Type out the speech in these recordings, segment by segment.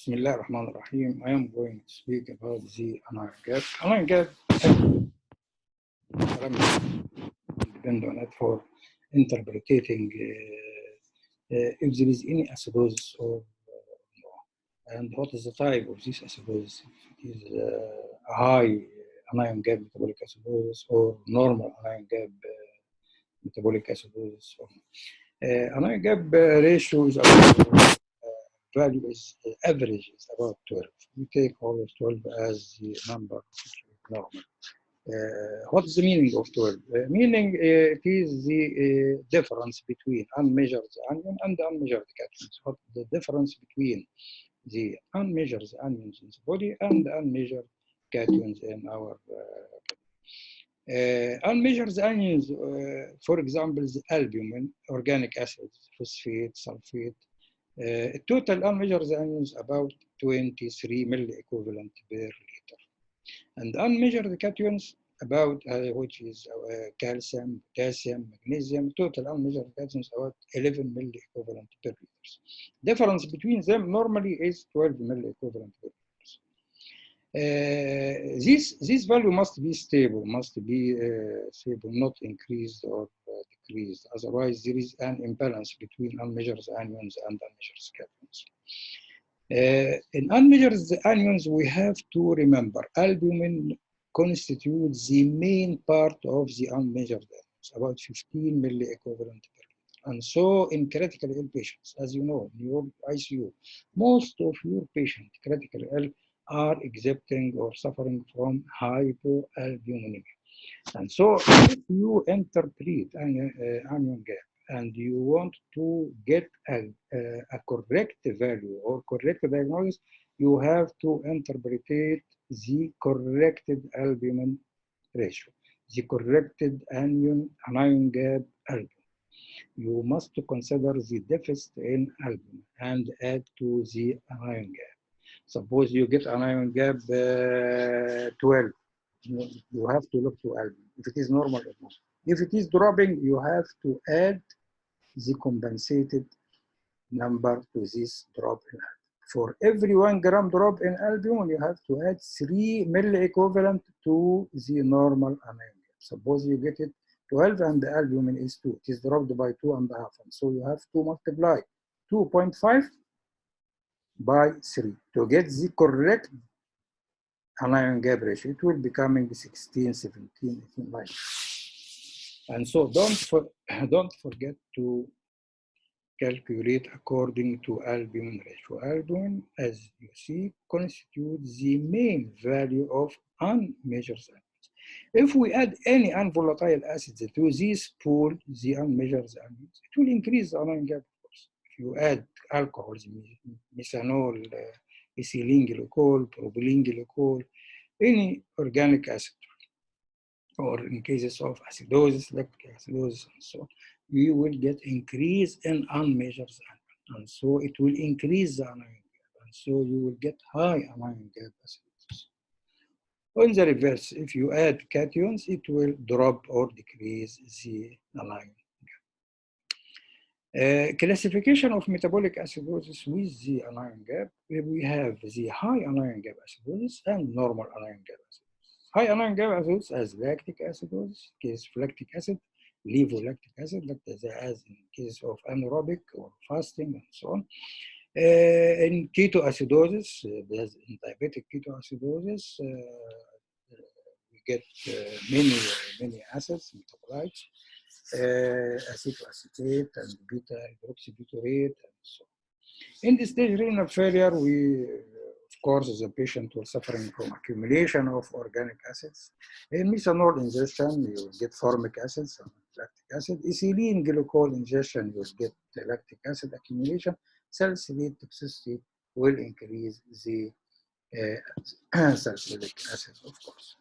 Bismillah ar-Rahman ar-Rahim. I am going to speak about the anion gap. Anion gap depend on it for interpreting if there is any acidosis or no, and what is the type of this acidosis. If it is a high anion gap metabolic acidosis or normal anion gap metabolic acidosis. Anion gap ratio is about value is average is about 12. We take all of 12 as the number normal. What is the meaning of 12? Meaning it is the difference between unmeasured anion and unmeasured cations. What the difference between the unmeasured anions in the body and unmeasured cations in our unmeasured anions, for example, the albumin, organic acids, phosphate, sulfate. Total unmeasured anions about 23 milliequivalent per liter. And unmeasured cations about which is calcium, potassium, magnesium. Total unmeasured cations about 11 milliequivalent per liter. Difference between them normally is 12 milliequivalent per liter. This value must be stable, stable, not increased or decreased. Otherwise, there is an imbalance between unmeasured anions and unmeasured cations. In unmeasured anions, we have to remember albumin constitutes the main part of the unmeasured anions, about 15 milliequivalent per liter. And so, in critically ill patients, as you know, in your ICU, most of your patients critically ill are exhibiting or suffering from hypoalbuminemia. And so, if you interpret anion gap and you want to get a correct value or correct diagnosis, you have to interpret the corrected albumin ratio, the corrected anion gap albumin. You must consider the deficit in albumin and add to the anion gap. Suppose you get anion gap 12. You have to look to albumin if it is normal or not. If it is dropping, you have to add the compensated number to this drop in albumin. For every 1 gram drop in albumin, you have to add 3 milliequivalent to the normal anion gap. Suppose you get it 12 and the albumin is 2. It is dropped by 2.5. And so you have to multiply 2.5 by 3 to get the correct anion gap ratio. It will becoming 16, 17, 18 like. And so don't forget to calculate according to albumin ratio. Albumin, as you see, constitutes the main value of unmeasured anions. If we add any unvolatile acids to this pool, the unmeasured anions, it will increase the anion gap, of course. If you add alcohols, methanol, ethylene glycol, propylene glycol, any organic acid, or in cases of acidosis, lactic acidosis, and so on, you will get increase in unmeasured anion, and so it will increase the anion gap, and so you will get high anion gap acidosis. On the reverse, if you add cations, it will drop or decrease the anion gap. Classification of metabolic acidosis with the anion gap, we have the high anion gap acidosis and normal anion gap acidosis. High anion gap acidosis as lactic acidosis, case lactic acid, levulactic acid, as in case of anaerobic or fasting and so on. In ketoacidosis, in diabetic ketoacidosis, we get many acids, metabolites, acetoacetate and beta hydroxybutyrate and so on. In the stage renal failure, of course, the patient was suffering from accumulation of organic acids. In methanol ingestion, you will get formic acid, some lactic acid. Ethylene glycol ingestion, you will get lactic acid accumulation. Salicylate toxicity will increase the salicylic acid, of course.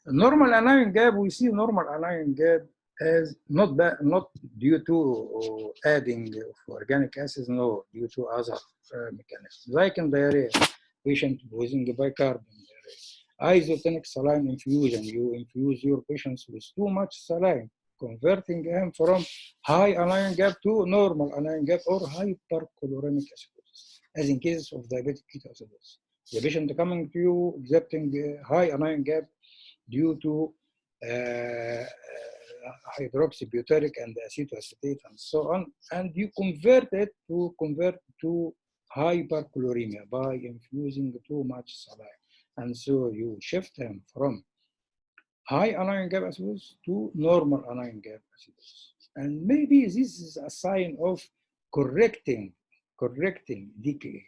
Normal anion gap, we see normal anion gap as not due to adding of organic acids, no, due to other mechanisms. Like in diarrhea, patient using bicarbonate diarrhea. Isotonic saline infusion, you infuse your patients with too much saline, converting them from high anion gap to normal anion gap or hyperchloremic acidosis. as in cases of diabetic ketoacidosis. The patient coming to you exhibiting high anion gap due to hydroxybutyric and acetoacetate and so on, and you convert to hyperchloremia by infusing too much saline. And so you shift him from high anion gap acidosis to normal anion gap acidosis. And maybe this is a sign of correcting DKA.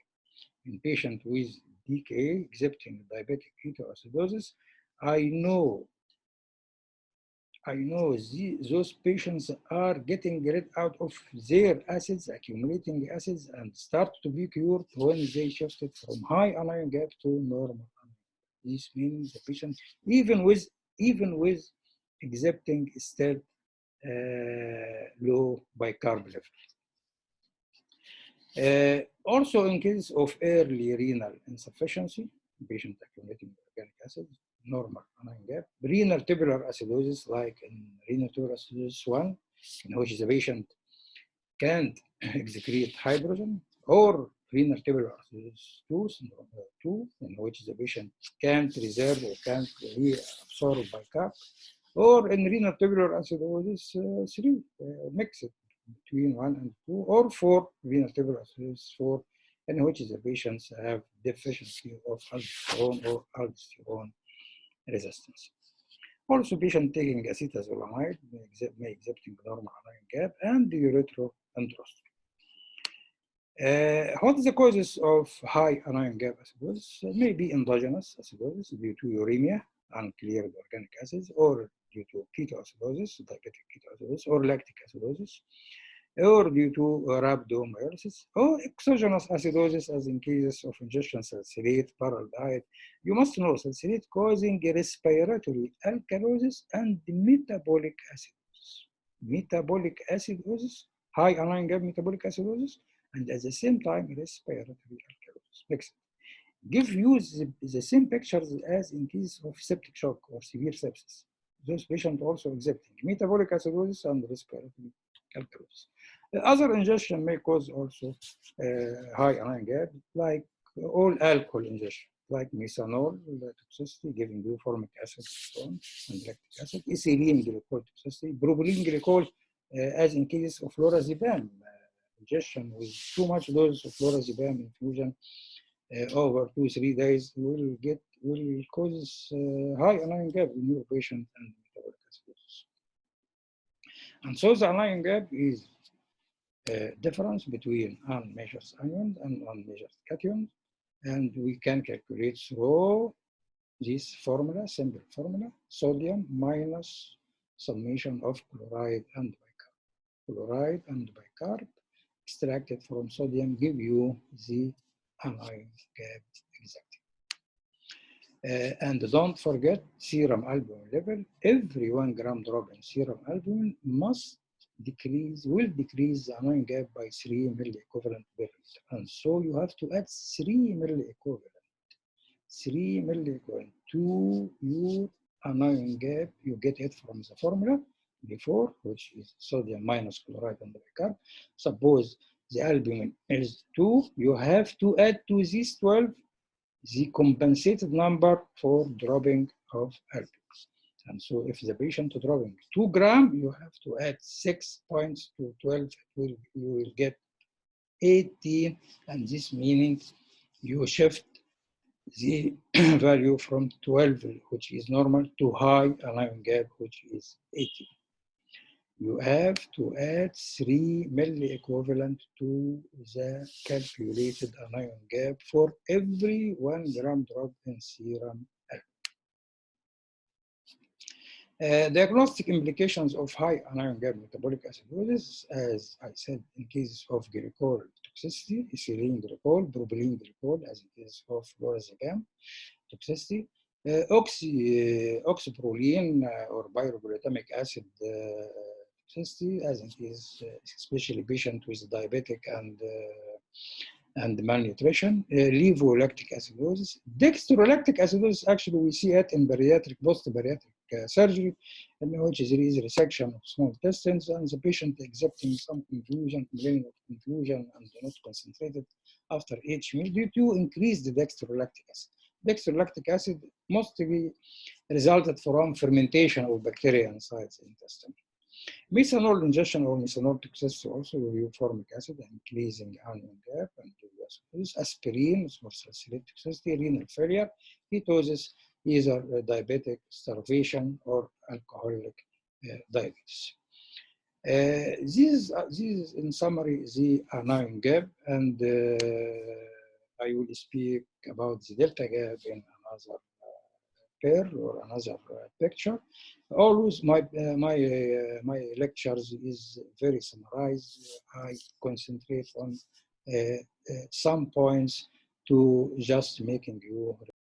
In patient with DKA exhibiting diabetic ketoacidosis, I know those patients are getting rid out of their acids, accumulating acids, and start to be cured when they shifted from high anion gap to normal anion gap. This means the patient, even with exhibiting still low bicarb level. Also, in case of early renal insufficiency, patient accumulating organic acid, normal anion gap, renal tubular acidosis, like in renal tubular acidosis 1, in which the patient can't excrete hydrogen, or renal tubular acidosis 2, in which the patient can't reserve or can't reabsorb bicarb, or in renal tubular acidosis 3, mixed between 1 and 2, or 4, renal tubular acidosis 4, in which the patients have deficiency of aldosterone or aldosterone resistance. Also, patient taking acetazolamide may exhibiting normal anion gap and ureteroenterostomy. What is the causes of high anion gap acidosis? Maybe endogenous acidosis due to uremia, uncleared organic acids, or due to ketoacidosis, diabetic ketoacidosis, or lactic acidosis, or due to rhabdomyolysis, or exogenous acidosis, as in cases of ingestion salicylate, paraldehyde. You must know salicylate causing respiratory alkalosis and metabolic acidosis. Metabolic acidosis, high anion gap metabolic acidosis, and at the same time respiratory alkalosis. Next. Give you the same pictures as in case of septic shock or severe sepsis. Those patients also exhibiting metabolic acidosis and respiratory alkalosis. Other ingestion may cause also high anion gap, like all alcohol ingestion, like methanol toxicity, giving you formic acid and lactic acid, ethylene glycol toxicity, propylene glycol, as in case of lorazepam ingestion with too much dose of lorazepam infusion over 2-3 days will cause high anion gap in your patient and metabolic acidosis. And so the anion gap is difference between unmeasured anions and unmeasured cations, and we can calculate through this formula, simple formula, sodium minus summation of chloride and bicarb. Chloride and bicarb extracted from sodium give you the anion gap exactly. And don't forget serum albumin level. Every 1 gram drop in serum albumin will decrease the anion gap by 3 milliequivalent per liter. And so you have to add 3 milliequivalent to your anion gap. You get it from the formula before, which is sodium minus chloride and bicarb. Suppose the albumin is 2, you have to add to this 12 the compensated number for dropping of albumin. And so if the patient dropping 2 grams, you have to add 6 points to 12, you will get 18, and this means you shift the value from 12, which is normal, to high anion gap, which is 18. You have to add 3 milliequivalent to the calculated anion gap for every 1 gram drop in serum albumin. Diagnostic implications of high anion gap metabolic acidosis, as I said, in cases of glycol toxicity, ethylene glycol, propylene glycol, as in case of lorazepam toxicity, oxyproline or pyroglutamic acid toxicity, as in case, especially patient with diabetic and malnutrition, levolactic acidosis. Dextrolactic acidosis, actually we see it in bariatric, post-bariatric surgery, in which there is resection of small intestines, and the patient exhibiting some confusion, complaining of confusion and not concentrated after each meal due to increased dextrolactic acid. Dextrolactic acid mostly resulted from fermentation of bacteria inside the intestine. Methanol ingestion or methanol toxicity also review formic acid, increasing anion gap, and aspirin, small salicylate toxicity, renal failure, ketosis, either diabetic starvation or alcoholic diabetes. These in summary the anion gap, and I will speak about the delta gap in another pair or another picture. Always my lectures is very summarized. I concentrate on some points to just making you